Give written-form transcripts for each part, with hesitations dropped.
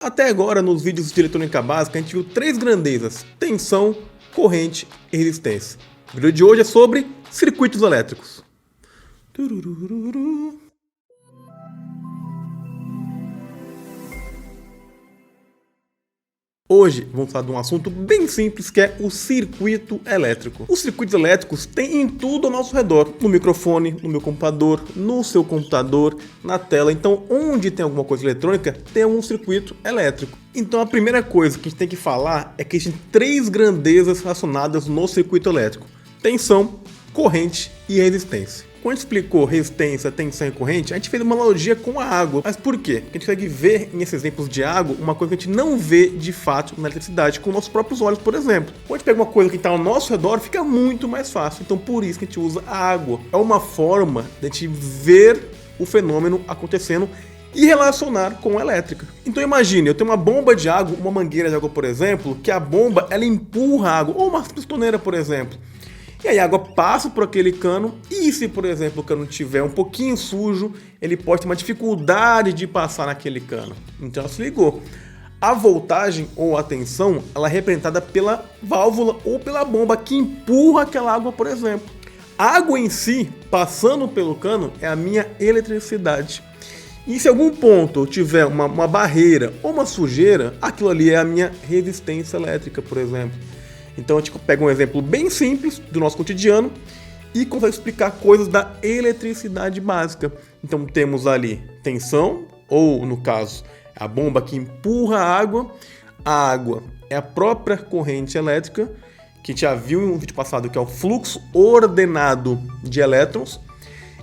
Até agora, nos vídeos de eletrônica básica, a gente viu três grandezas: tensão, corrente e resistência. O vídeo de hoje é sobre circuitos elétricos. Hoje vamos falar de um assunto bem simples, que é o circuito elétrico. Os circuitos elétricos têm em tudo ao nosso redor, no microfone, no meu computador, no seu computador, na tela. Então, onde tem alguma coisa eletrônica, tem um circuito elétrico. Então, a primeira coisa que a gente tem que falar é que existem três grandezas relacionadas no circuito elétrico: tensão, corrente e resistência. Quando a gente explicou resistência, tensão e corrente, a gente fez uma analogia com a água. Mas por quê? Porque a gente consegue ver nesses exemplos de água uma coisa que a gente não vê de fato na eletricidade com nossos próprios olhos, por exemplo. Quando a gente pega uma coisa que está ao nosso redor, fica muito mais fácil. Então por isso que a gente usa a água. É uma forma de a gente ver o fenômeno acontecendo e relacionar com a elétrica. Então imagine, eu tenho uma bomba de água, uma mangueira de água, por exemplo, que a bomba ela empurra a água, ou uma pistoneira, por exemplo. E aí a água passa por aquele cano e se, por exemplo, o cano estiver um pouquinho sujo, ele pode ter uma dificuldade de passar naquele cano. Então ela se ligou. A voltagem ou a tensão, ela é representada pela válvula ou pela bomba que empurra aquela água, por exemplo. A água em si, passando pelo cano, é a minha eletricidade. E se em algum ponto eu tiver uma barreira ou uma sujeira, aquilo ali é a minha resistência elétrica, por exemplo. Então a gente pega um exemplo bem simples do nosso cotidiano e consegue explicar coisas da eletricidade básica. Então temos ali tensão, ou no caso, a bomba que empurra a água. A água é a própria corrente elétrica, que a gente já viu em um vídeo passado, que é o fluxo ordenado de elétrons.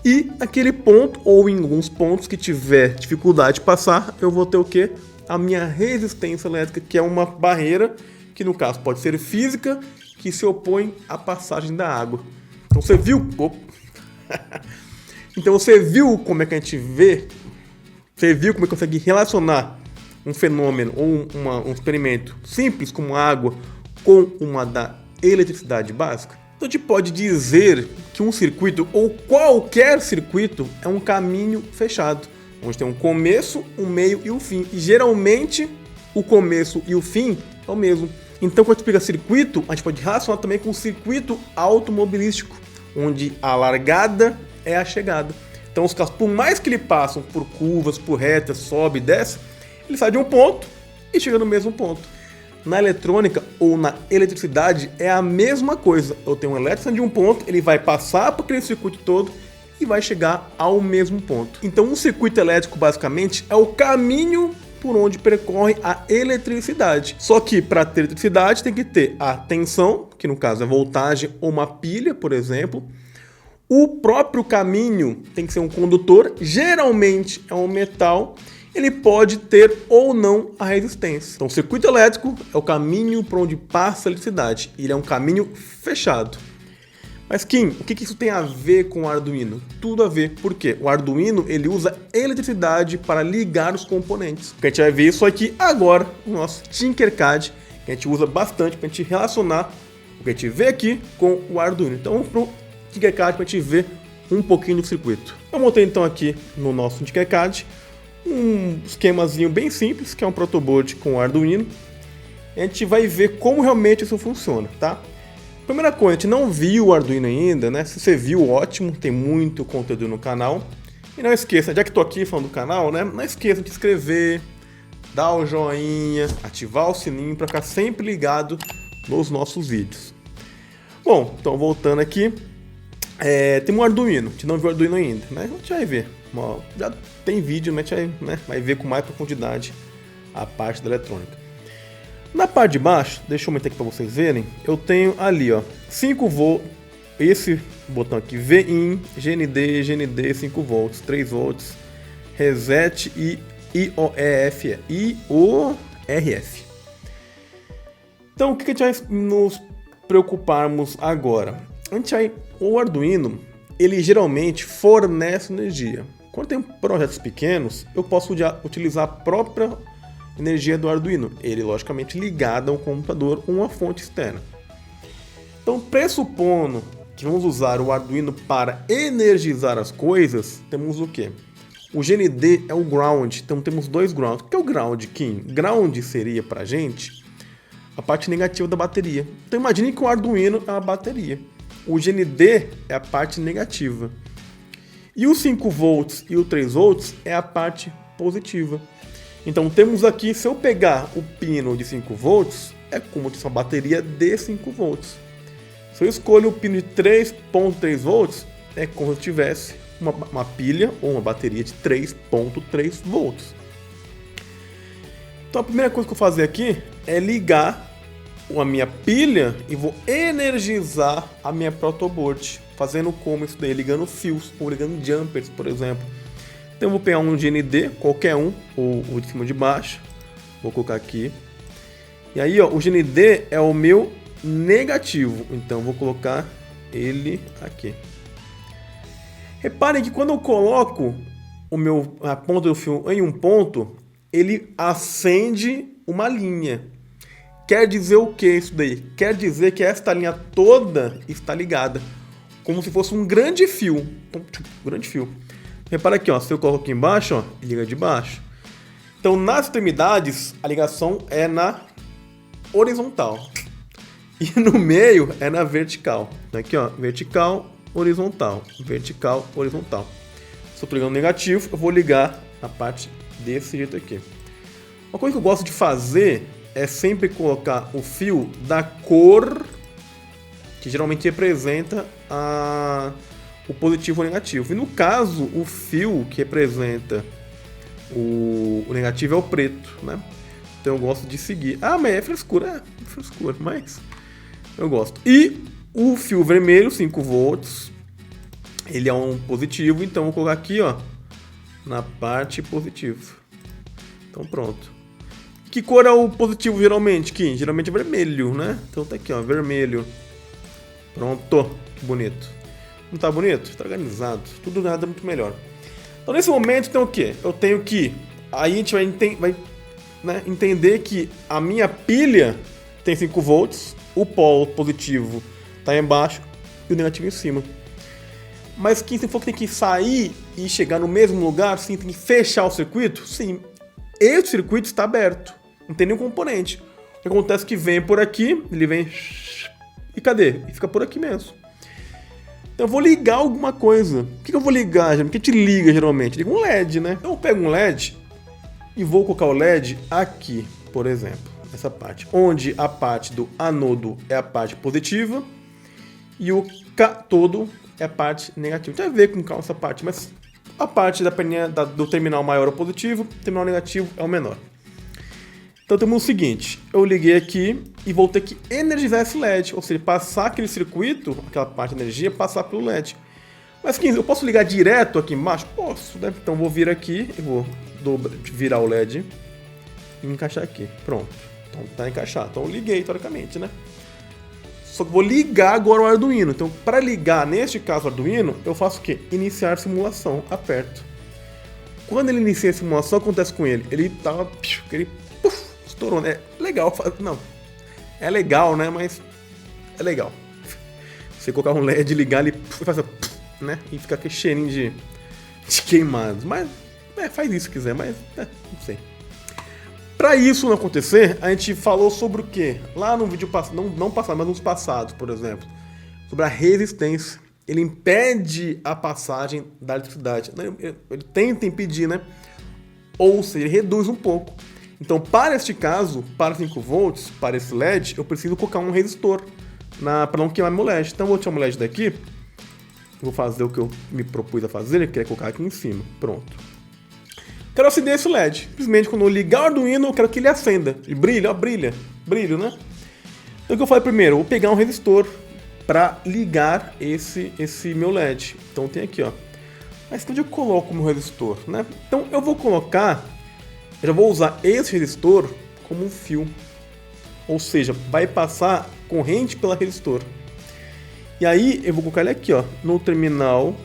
E aquele ponto, ou em alguns pontos que tiver dificuldade de passar, eu vou ter o quê? A minha resistência elétrica, que é uma barreira que no caso pode ser física, que se opõe à passagem da água. Então você viu? Então você viu como é que a gente vê? Você viu como é que consegue relacionar um fenômeno ou um experimento simples como a água com uma da eletricidade básica? Então a gente pode dizer que um circuito ou qualquer circuito é um caminho fechado, onde tem um começo, um meio e um fim. E geralmente o começo e o fim é o mesmo. Então, quando a gente explica circuito, a gente pode relacionar também com o circuito automobilístico, onde a largada é a chegada. Então, os carros, por mais que ele passam por curvas, por retas, sobe e desce, ele sai de um ponto e chega no mesmo ponto. Na eletrônica ou na eletricidade é a mesma coisa. Eu tenho um elétron de um ponto, ele vai passar por aquele circuito todo e vai chegar ao mesmo ponto. Então, um circuito elétrico, basicamente, é o caminho por onde percorre a eletricidade. Só que para ter eletricidade tem que ter a tensão, que no caso é voltagem ou uma pilha, por exemplo. O próprio caminho tem que ser um condutor, geralmente é um metal. Ele pode ter ou não a resistência. Então o circuito elétrico é o caminho por onde passa a eletricidade. Ele é um caminho fechado. Mas Kim, o que isso tem a ver com o Arduino? Tudo a ver, porque o Arduino ele usa eletricidade para ligar os componentes. A gente vai ver isso aqui agora no nosso Tinkercad, que a gente usa bastante para a gente relacionar o que a gente vê aqui com o Arduino. Então vamos para o Tinkercad para a gente ver um pouquinho do circuito. Eu montei então aqui no nosso Tinkercad um esquemazinho bem simples, que é um protoboard com o Arduino. A gente vai ver como realmente isso funciona, tá? Primeira coisa, a gente não viu o Arduino ainda, né? Se você viu, ótimo, tem muito conteúdo no canal. E não esqueça, já que estou aqui falando do canal, né? Não esqueça de se inscrever, dar o joinha, ativar o sininho para ficar sempre ligado nos nossos vídeos. Bom, então voltando aqui, tem um Arduino, a gente não viu o Arduino ainda, né? A gente vai ver, já tem vídeo, mas a gente vai ver com mais profundidade a parte da eletrônica. Na parte de baixo, deixa eu aumentar aqui para vocês verem, eu tenho ali, ó, 5 volts, esse botão aqui, VIN, GND, 5 volts, 3 volts, reset e IORF. Então, o que a gente vai nos preocuparmos agora? O Arduino, ele geralmente fornece energia. Quando tem projetos pequenos, eu posso utilizar a própria energia do Arduino, ele logicamente ligado a um computador ou uma fonte externa. Então, pressupondo que vamos usar o Arduino para energizar as coisas, temos o quê? O GND é o ground, então temos dois grounds. O que é o ground, Kim? Ground seria pra gente a parte negativa da bateria. Então imagine que o Arduino é uma bateria. O GND é a parte negativa. E o 5 volts e o 3 volts é a parte positiva. Então temos aqui, se eu pegar o pino de 5 volts, é como se fosse uma bateria de 5 volts. Se eu escolho o pino de 3.3 volts, é como se eu tivesse uma pilha ou uma bateria de 3.3 volts. Então a primeira coisa que eu vou fazer aqui é ligar a minha pilha e vou energizar a minha protoboard. Fazendo como isso daí, ligando fios ou ligando jumpers, por exemplo. Então eu vou pegar um GND, qualquer um, ou o de cima ou de baixo. Vou colocar aqui. E aí, ó, o GND é o meu negativo. Então eu vou colocar ele aqui. Reparem que quando eu coloco a ponta do fio em um ponto, ele acende uma linha. Quer dizer o que isso daí? Quer dizer que esta linha toda está ligada. Como se fosse um grande fio. Grande fio. Repara aqui, ó, se eu coloco aqui embaixo, ó, liga de baixo. Então, nas extremidades, a ligação é na horizontal. E no meio é na vertical. Aqui, ó, vertical, horizontal. Vertical, horizontal. Se eu estou ligando negativo, eu vou ligar a parte desse jeito aqui. Uma coisa que eu gosto de fazer é sempre colocar o fio da cor que geralmente representa o positivo ou negativo. E no caso, o fio que representa o negativo é o preto, né? Então eu gosto de seguir. Ah, mas é frescura, mas eu gosto. E o fio vermelho, 5 volts, ele é um positivo, então eu vou colocar aqui, ó, na parte positiva. Então pronto. Que cor é o positivo geralmente, Kim? Geralmente é vermelho, né? Então tá aqui, ó, vermelho. Pronto, que bonito. Não tá bonito? Tá organizado. Tudo nada muito melhor. Então nesse momento tem o quê? Eu tenho que... Aí a gente vai entender que a minha pilha tem 5 volts, o polo positivo tá aí embaixo e o negativo em cima. Mas que se for que tem que sair e chegar no mesmo lugar, sim, tem que fechar o circuito, sim. Esse circuito está aberto, não tem nenhum componente. O que acontece é que vem por aqui, ele vem... E cadê? E fica por aqui mesmo. Então eu vou ligar alguma coisa. O que eu vou ligar? O que a gente liga geralmente? Liga um LED, né? Então eu pego um LED e vou colocar o LED aqui, por exemplo. Essa parte. Onde a parte do anodo é a parte positiva e o cátodo é a parte negativa. Tem a ver com essa parte, mas a parte do terminal maior é o positivo, o terminal negativo é o menor. Então temos o seguinte, eu liguei aqui e vou ter que energizar esse LED, ou seja, passar aquele circuito, aquela parte de energia, passar pelo LED. Mas 15, eu posso ligar direto aqui embaixo? Posso, né? Então vou vir aqui e vou virar o LED e encaixar aqui. Pronto, então tá encaixado. Então eu liguei teoricamente, né? Só que vou ligar agora o Arduino. Então para ligar, neste caso o Arduino, eu faço o quê? Iniciar simulação, aperto. Quando ele inicia a simulação, acontece com ele? Ele tava... estourou, né? Legal, não, é legal, né? Mas é legal. Você colocar um LED, ligar, ele faz, né? E fica aquele cheirinho de queimados. Mas faz isso se quiser, mas não sei. Pra isso não acontecer, a gente falou sobre o quê? Lá no vídeo passado, não passado, mas nos passados, por exemplo, sobre a resistência. Ele impede a passagem da eletricidade. Ele tenta impedir, né? Ou seja, ele reduz um pouco. Então, para este caso, para 5 volts, para esse LED, eu preciso colocar um resistor para não queimar meu LED. Então, eu vou tirar o LED daqui, vou fazer o que eu me propus a fazer, que é colocar aqui em cima. Pronto. Quero acender esse LED. Simplesmente, quando eu ligar o Arduino, eu quero que ele acenda. Ele brilha, ó, brilho, né? Então, o que eu faço primeiro? Eu vou pegar um resistor para ligar esse meu LED. Então, tem aqui, ó. Mas onde eu coloco o meu resistor, né? Então, eu vou colocar... Eu já vou usar esse resistor como um fio. Ou seja, vai passar corrente pela resistor. E aí eu vou colocar ele aqui, ó, no terminal,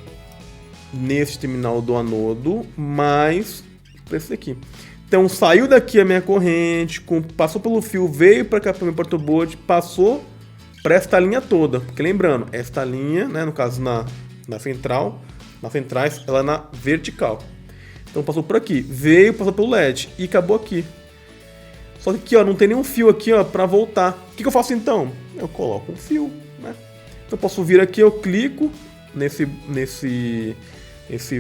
nesse terminal do anodo, mais para esse aqui. Então saiu daqui a minha corrente, passou pelo fio, veio para cá para o meu protoboard, passou para esta linha toda. Porque lembrando, esta linha, né, no caso na central, nas centrais, ela é na vertical. Então passou por aqui, veio, passou pelo LED e acabou aqui. Só que aqui, ó, não tem nenhum fio aqui, ó, para voltar. O que eu faço então? Eu coloco um fio, né? Então eu posso vir aqui, eu clico nesse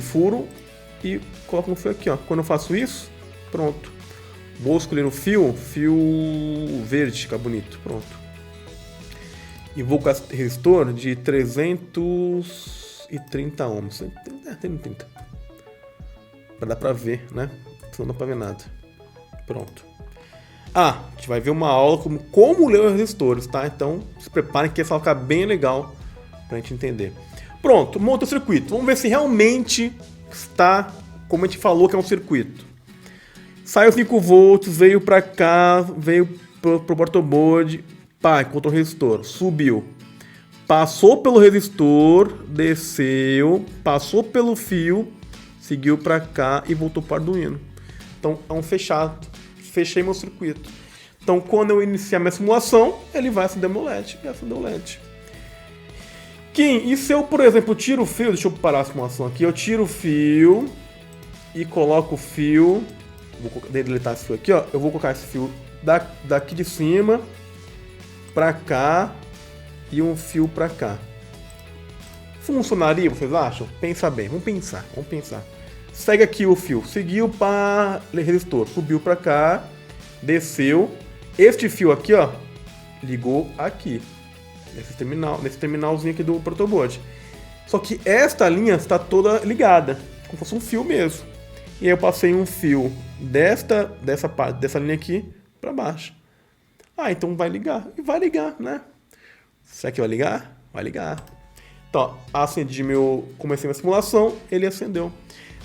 furo e coloco um fio aqui, ó. Quando eu faço isso, pronto. Vou escolher o fio verde, fica bonito, pronto. E vou com esse resistor de 330 ohms. 330. Pra dar pra ver, né? Senão não dá pra ver nada. Pronto. A gente vai ver uma aula como ler os resistores, tá? Então se preparem que essa vai ficar bem legal pra gente entender. Pronto, monta o circuito. Vamos ver se realmente está como a gente falou que é um circuito. Saiu 5 volts, veio pra cá, veio pro protoboard, pá, encontrou o resistor, subiu. Passou pelo resistor, desceu, passou pelo fio, seguiu pra cá e voltou para o Arduino. Então é um fechado. Fechei meu circuito. Então quando eu iniciar minha simulação, ele vai acender meu LED. E acendeu o LED. Kim, e se eu, por exemplo, tiro o fio, deixa eu parar a simulação aqui, eu tiro o fio e coloco o fio, vou deletar esse fio aqui, ó, eu vou colocar esse fio daqui de cima pra cá e um fio pra cá. Funcionaria, vocês acham? Pensa bem, vamos pensar. Segue aqui o fio, seguiu para resistor, subiu pra cá, desceu, este fio aqui, ó, ligou aqui. Nesse terminalzinho aqui do protoboard. Só que esta linha está toda ligada, como se fosse um fio mesmo. E aí eu passei um fio dessa linha aqui para baixo. Ah, então vai ligar. E vai ligar, né? Será que vai ligar? Vai ligar. Então, acendi comecei minha simulação, ele acendeu.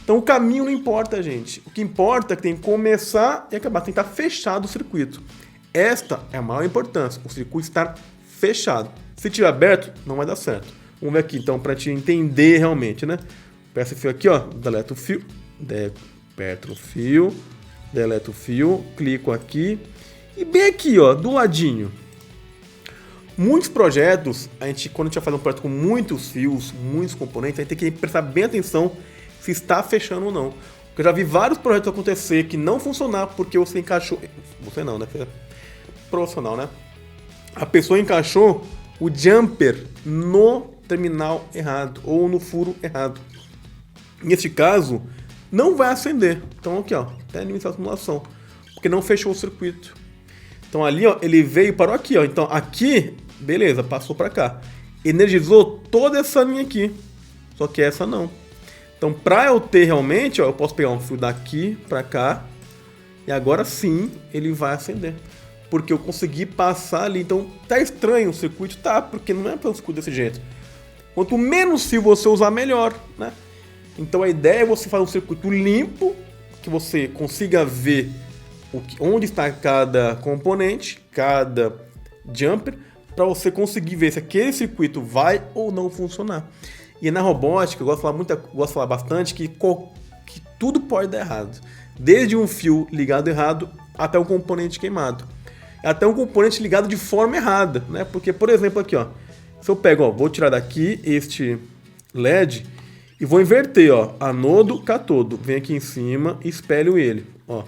Então o caminho não importa, gente. O que importa é que tem que começar e acabar. Tem que estar fechado o circuito. Esta é a maior importância, o circuito estar fechado. Se tiver aberto, não vai dar certo. Vamos ver aqui, então, para te entender realmente, né? Pega esse fio aqui, ó, deleto o fio, aperto o fio, deleto o fio, clico aqui e bem aqui, ó, do ladinho. Muitos projetos, quando a gente vai fazer um projeto com muitos fios, muitos componentes, a gente tem que prestar bem atenção se está fechando ou não. Porque eu já vi vários projetos acontecer que não funcionar porque você encaixou... Você não, né? Você é profissional, né? A pessoa encaixou o jumper no terminal errado ou no furo errado. Neste caso, não vai acender. Então aqui, ó, até iniciar a simulação, porque não fechou o circuito. Então ali, ó, ele veio e parou aqui, ó. Então aqui, beleza, passou para cá. Energizou toda essa linha aqui. Só que essa não. Então para eu ter realmente, ó, eu posso pegar um fio daqui para cá e agora sim ele vai acender. Porque eu consegui passar ali. Então tá estranho o circuito, tá? Porque não é para um circuito desse jeito. Quanto menos fio você usar, melhor, né? Então a ideia é você fazer um circuito limpo, que você consiga ver onde está cada componente, cada jumper, para você conseguir ver se aquele circuito vai ou não funcionar. E na robótica, eu gosto de falar bastante que tudo pode dar errado. Desde um fio ligado errado até um componente queimado. Até um componente ligado de forma errada, né? Porque, por exemplo, aqui, ó, se eu pego, ó, vou tirar daqui este LED e vou inverter, ó, anodo, catodo. Venho aqui em cima e espelho ele, ó.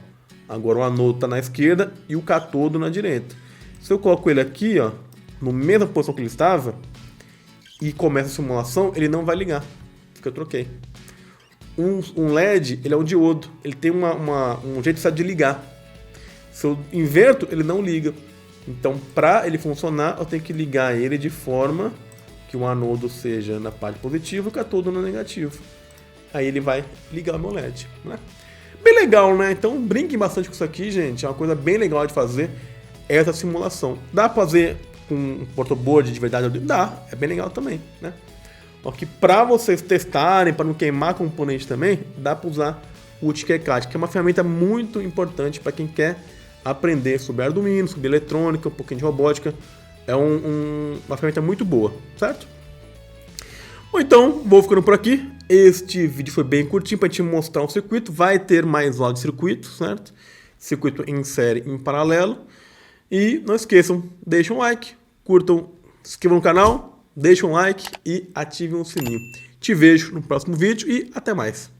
Agora o anodo está na esquerda e o catodo na direita. Se eu coloco ele aqui, ó, na mesma posição que ele estava e começa a simulação, ele não vai ligar, porque eu troquei. Um LED, ele é um diodo, ele tem um jeito de ligar. Se eu inverto, ele não liga. Então, para ele funcionar, eu tenho que ligar ele de forma que o anodo seja na parte positiva e o catodo no negativo. Aí ele vai ligar o meu LED, né? Bem legal, né? Então, brinquem bastante com isso aqui, gente. É uma coisa bem legal de fazer essa simulação. Dá pra fazer com um protoboard de verdade? Dá, é bem legal também, né? Só que para vocês testarem, para não queimar componente também, dá para usar o Tinkercad, que é uma ferramenta muito importante para quem quer aprender sobre Arduino, sobre eletrônica, um pouquinho de robótica. É uma ferramenta muito boa, certo? Bom, então, vou ficando por aqui. Este vídeo foi bem curtinho para a gente mostrar um circuito. Vai ter mais áudio de circuito, certo? Circuito em série, em paralelo. E não esqueçam, deixem um like, curtam, se inscrevam no canal, deixem um like e ativem o sininho. Te vejo no próximo vídeo e até mais.